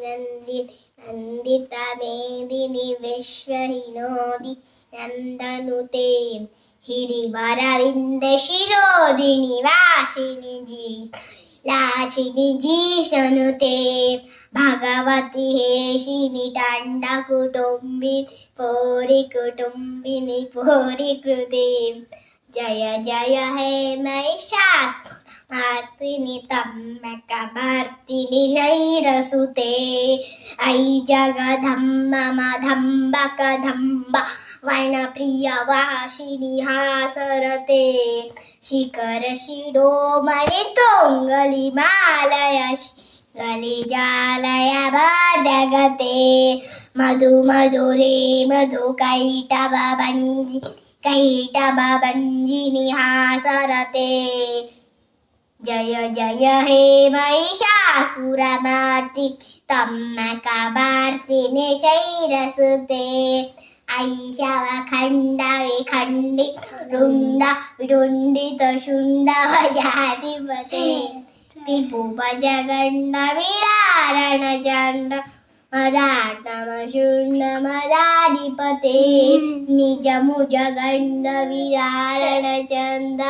नन्दिनी नन्दितमेदिनि विश्वविनोदि नन्दनुते हिरिवरविन्दशिरोदिनि वासिनि लाशिनि जिष्णुते भगवति हेशिनि दण्डकुटुम्बिनि पोरिकुटुम्बिनि पोरिकृते जय जय हे महिषासुरमर्दिनि तम्बकमर्दिनि शैलसुते ऐ जगदम्ब मदम्ब कदम्ब वर्णप्रियवासिनि हासरते शिखरशिरोमणि तोङ्गलिमालय गलिजालय बाधगते मधुमधुरे कैटभञ्जिनि हासरते जय जय हे महिषासुरमर्दिनि तम्बकमर्दिनि शैलसुते ऐशवखण्ड विखण्डित रुण्ड विडुण्डित शुण्ड वजाधिपते त्रिभुवनगण्ड विरारण चण्ड मदाटमशूण्ड मदाधिपते निजमुजगण्ड विरारण चण्ड